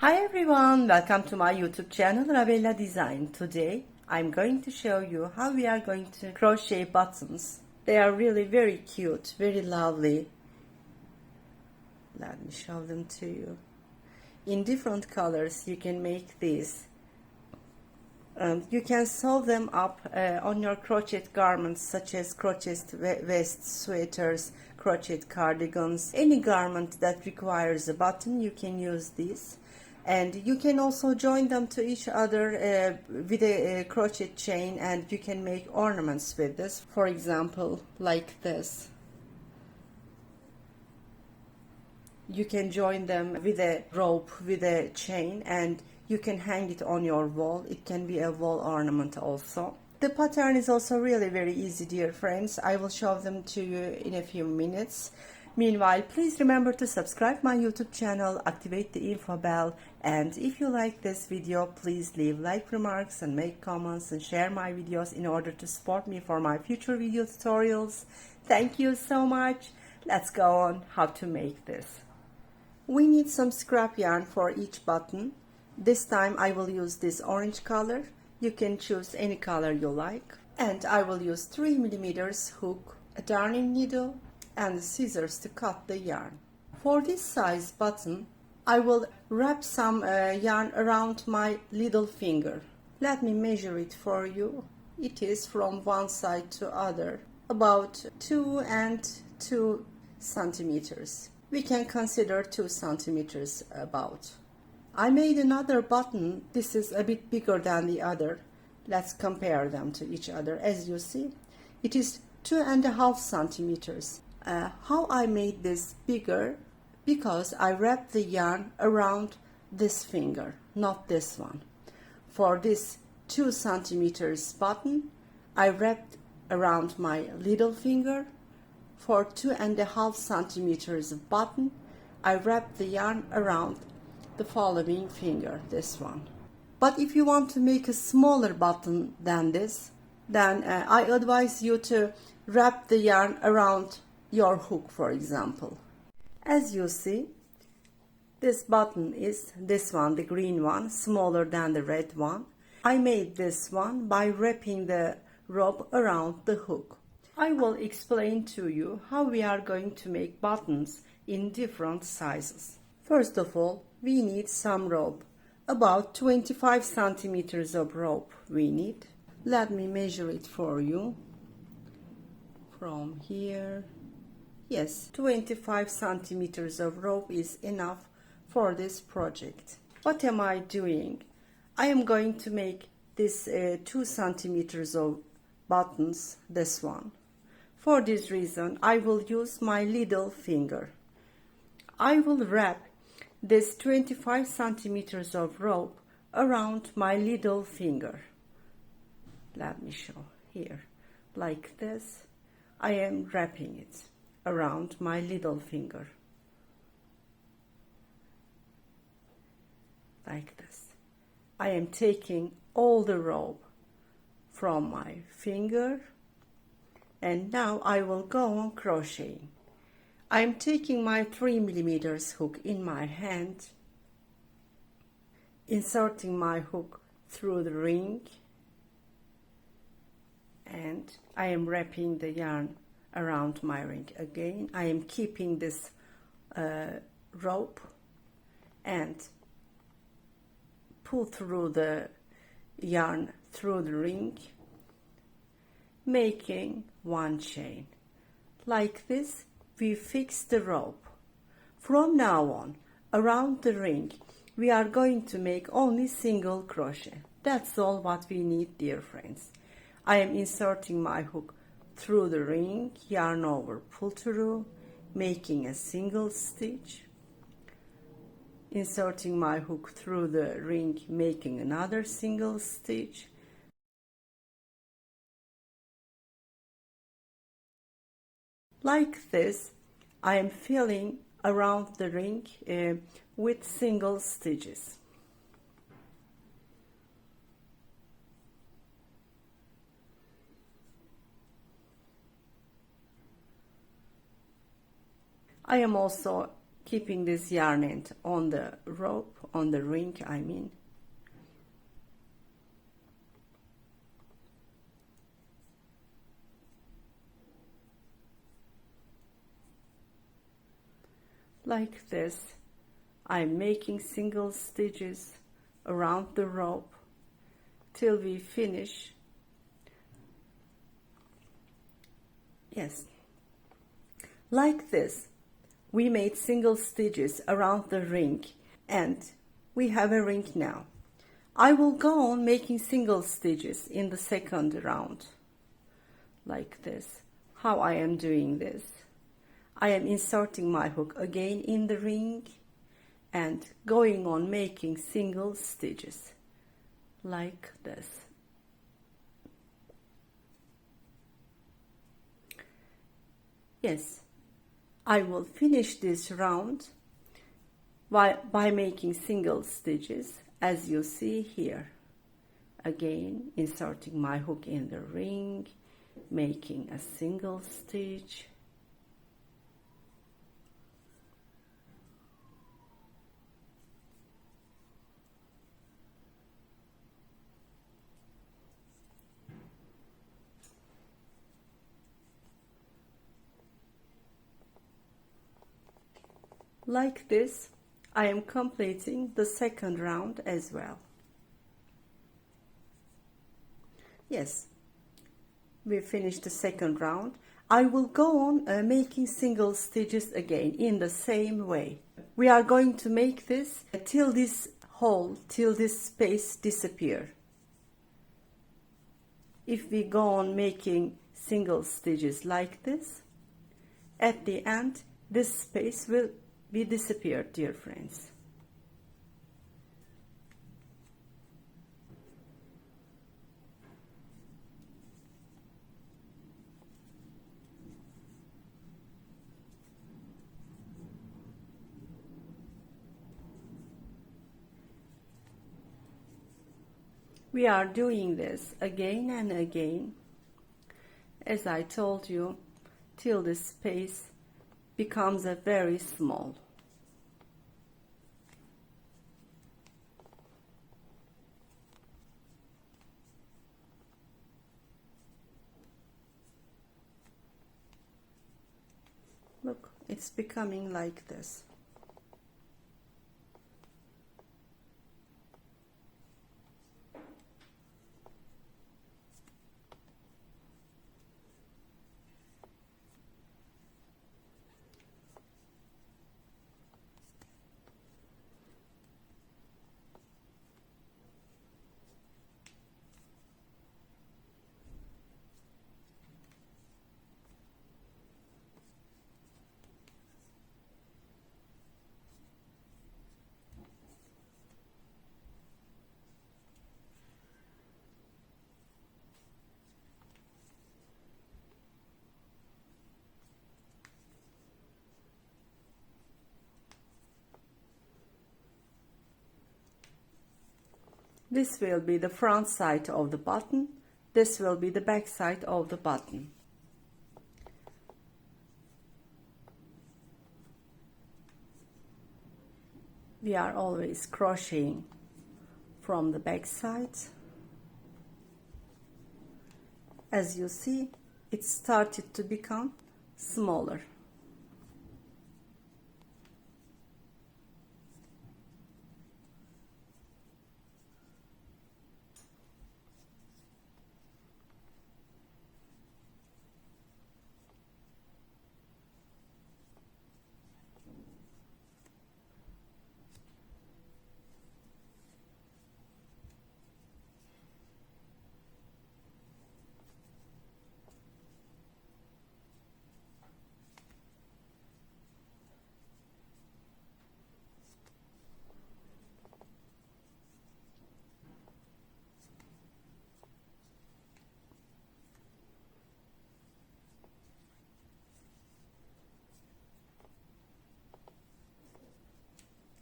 Hi everyone, welcome to my YouTube channel Rabella Design. Today I'm going to show you how we are going to crochet buttons. They are really very cute, very lovely. Let me show them to you. In different colors you can make these. You can sew them up on your crochet garments such as crochet vests, sweaters, crochet cardigans. Any garment that requires a button, you can use these. And you can also join them to each other with a crochet chain, and you can make ornaments with this. For example, like this. You can join them with a rope, with a chain, and you can hang it on your wall. It can be a wall ornament also. The pattern is also really very easy, dear friends. I will show them to you in a few minutes. Meanwhile, please remember to subscribe my YouTube channel, activate the info bell, and if you like this video, please leave like remarks and make comments and share my videos in order to support me for my future video tutorials. Thank you so much. Let's go on how to make this. We need some scrap yarn for each button. This time I will use this orange color. You can choose any color you like. And I will use 3mm hook, a darning needle, and scissors to cut the yarn. For this size button, I will wrap some yarn around my little finger. Let me measure it for you. It is from one side to other, about 2 and 2 centimeters. We can consider 2 centimeters about. I made another button. This is a bit bigger than the other. Let's compare them to each other. As you see, it is 2.5 centimeters. How I made this bigger? Because I wrapped the yarn around this finger, not this one. For this 2 centimeters button, I wrapped around my little finger. For 2.5 centimeters button, I wrapped the yarn around the following finger, this one. But if you want to make a smaller button than this, then I advise you to wrap the yarn around your hook, for example. As you see, this button is this one, the green one, smaller than the red one. I made this one by wrapping the rope around the hook. I will explain to you how we are going to make buttons in different sizes. First of all, we need some rope. About 25 centimeters of rope we need. Let me measure it for you. From here. Yes, 25 centimeters of rope is enough for this project. What am I doing? I am going to make this 2 centimeters of buttons, this one. For this reason, I will use my little finger. I will wrap this 25 centimeters of rope around my little finger. Let me show here. Like this, I am wrapping it around my little finger. Like this. I am taking all the rope from my finger, and now I will go on crocheting. I am taking my 3mm hook in my hand, inserting my hook through the ring, and I am wrapping the yarn around my ring again. I am keeping this rope and pull through the yarn through the ring, making one chain. Like this, we fix the rope. From now on, around the ring, we are going to make only single crochet. That's all what we need, dear friends. I am inserting my hook through the ring, yarn over, pull through, making a single stitch, inserting my hook through the ring, making another single stitch, like this. I am filling around the ring with single stitches. I am also keeping this yarn end on the rope, on the ring I mean. Like this, I'm making single stitches around the rope till we finish. Yes, like this, we made single stitches around the ring and we have a ring now. I will go on making single stitches in the second round, like this. How I am doing this? I am inserting my hook again in the ring and going on making single stitches like this. Yes, I will finish this round by making single stitches, as you see here. Again, inserting my hook in the ring, making a single stitch. Like this, I am completing the second round as well. Yes, we finished the second round. I will go on making single stitches again in the same way. We are going to make this till this hole, till this space disappear. If we go on making single stitches like this, at the end this space will be disappeared, dear friends. We are doing this again and again, as I told you, till the space becomes a very small. Look, it's becoming like this. This will be the front side of the button. This will be the back side of the button. We are always crocheting from the back side. As you see, it started to become smaller.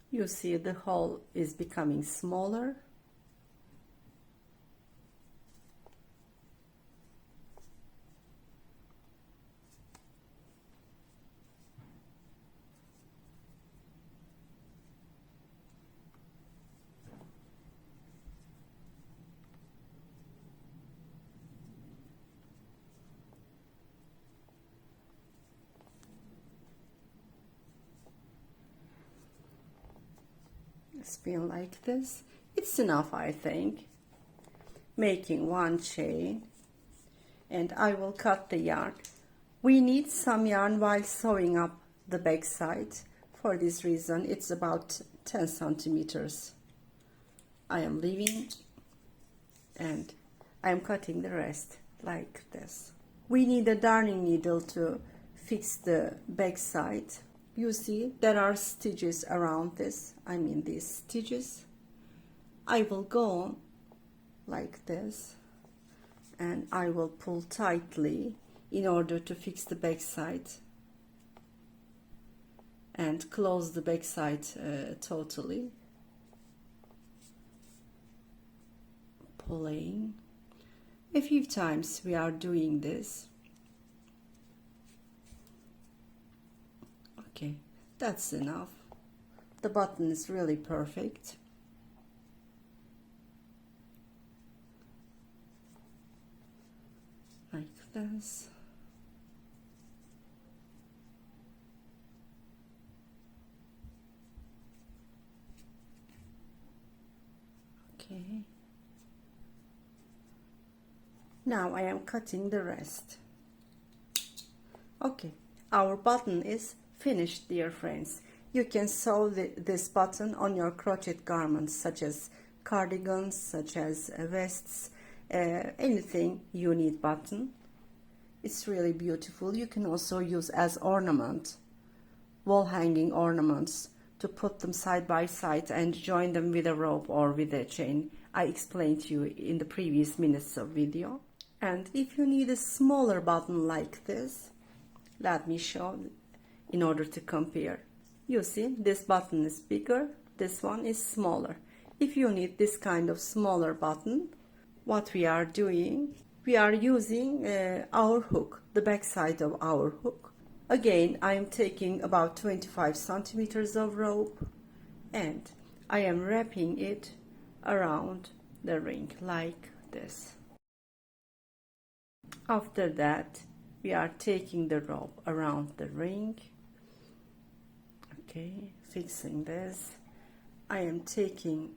You see the hole is becoming smaller. spin like this. It's enough, I think. Making one chain, and I will cut the yarn. We need some yarn while sewing up the back side. For this reason, it's about 10 centimeters. I am leaving, and I am cutting the rest like this. We need a darning needle to fix the back side. You see, there are stitches around this. I mean these stitches. I will go on like this, and I will pull tightly in order to fix the back side and close the back side totally. Pulling a few times, we are doing this. Okay, that's enough. The button is really perfect. Like this. Okay. Now I am cutting the rest. Okay, our button is finished, dear friends. You can sew this button on your crochet garments, such as cardigans, such as vests, anything you need button. It's really beautiful. You can also use as ornament, wall hanging ornaments, to put them side by side and join them with a rope or with a chain. I explained to you in the previous minutes of video. And if you need a smaller button like this, let me show in order to compare. You see, this button is bigger, this one is smaller. If you need this kind of smaller button, what we are doing, we are using our hook, the back side of our hook. Again, I am taking about 25 centimeters of rope, and I am wrapping it around the ring like this. After that, we are taking the rope around the ring. Okay, fixing this. I am taking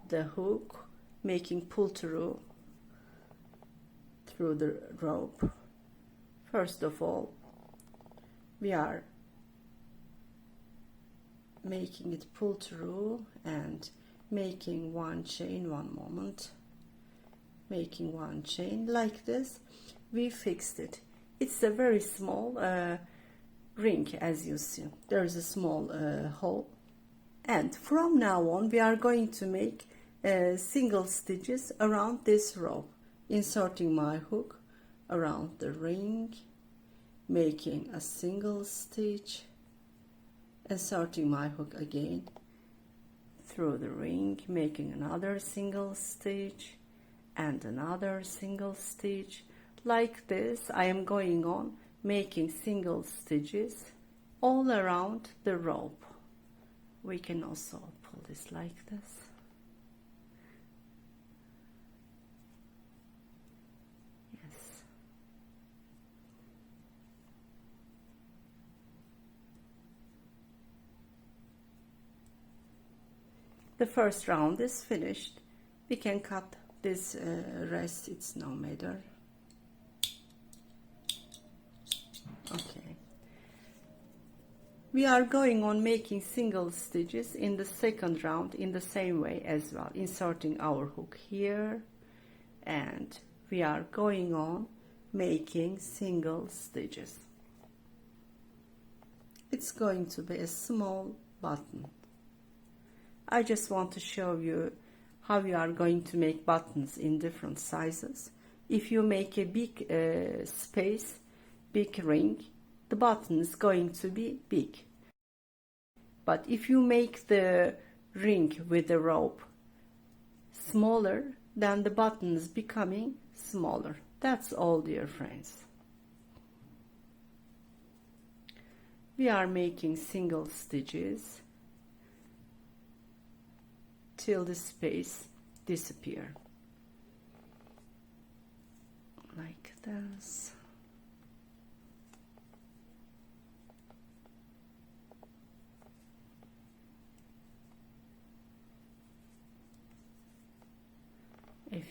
the hook, making pull through the rope. First of all, we are making it pull through and making one chain. One moment. Making one chain like this. We fixed it. It's a very small ring, as you see. There is a small hole, and from now on we are going to make single stitches around this rope, inserting my hook around the ring, making a single stitch, inserting my hook again through the ring, making another single stitch and another single stitch. Like this, I am going on making single stitches all around the rope. We can also pull this like this. Yes. The first round is finished. We can cut this rest, it's no matter. Okay. We are going on making single stitches in the second round in the same way as well, inserting our hook here, and we are going on making single stitches. It's going to be a small button. I just want to show you how you are going to make buttons in different sizes. If you make a big space, big ring, the button is going to be big. But if you make the ring with the rope smaller, then the button is becoming smaller. That's all, dear friends. We are making single stitches till the space disappear. Like this.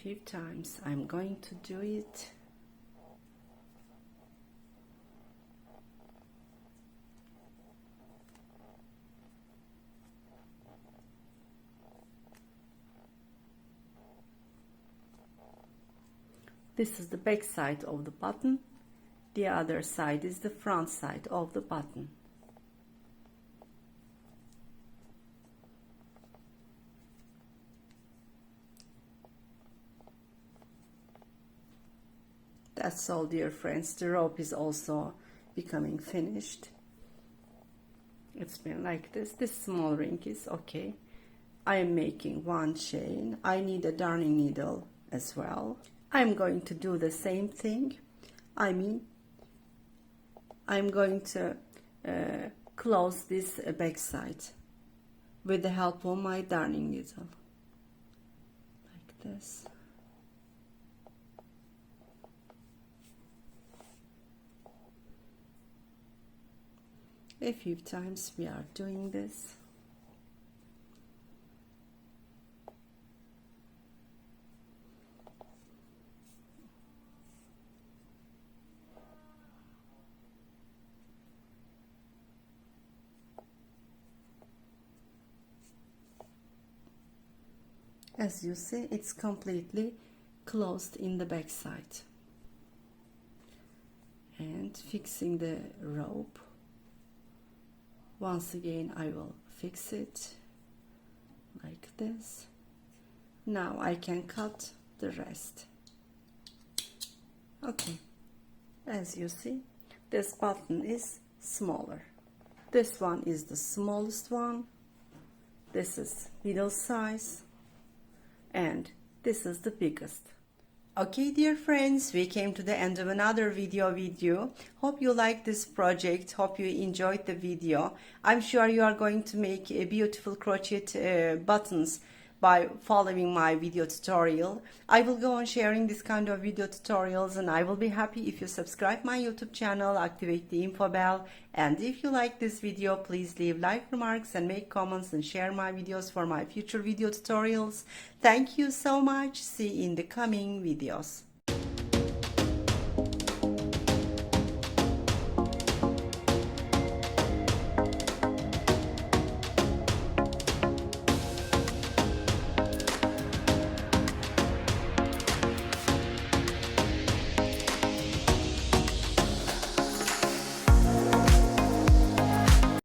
few times I'm going to do it. This is the back side of the button. The other side is the front side of the button. That's all, dear friends. The rope is also becoming finished. It's been like this. This small ring is okay. I am making one chain. I need a darning needle as well. I'm going to do the same thing. I'm going to close this back side with the help of my darning needle, like this. A few times we are doing this. As you see, it's completely closed in the back side. And fixing the rope. Once again, I will fix it like this. Now I can cut the rest. Okay, as you see, this button is smaller. This one is the smallest one. This is middle size. And this is the biggest. Okay, dear friends, we came to the end of another video with you. Hope you liked this project. Hope you enjoyed the video. I'm sure you are going to make a beautiful crochet buttons by following my video tutorial. I will go on sharing this kind of video tutorials, and I will be happy if you subscribe my YouTube channel, activate the info bell, and if you like this video, please leave like remarks and make comments and share my videos for my future video tutorials. Thank you so much. See you in the coming videos.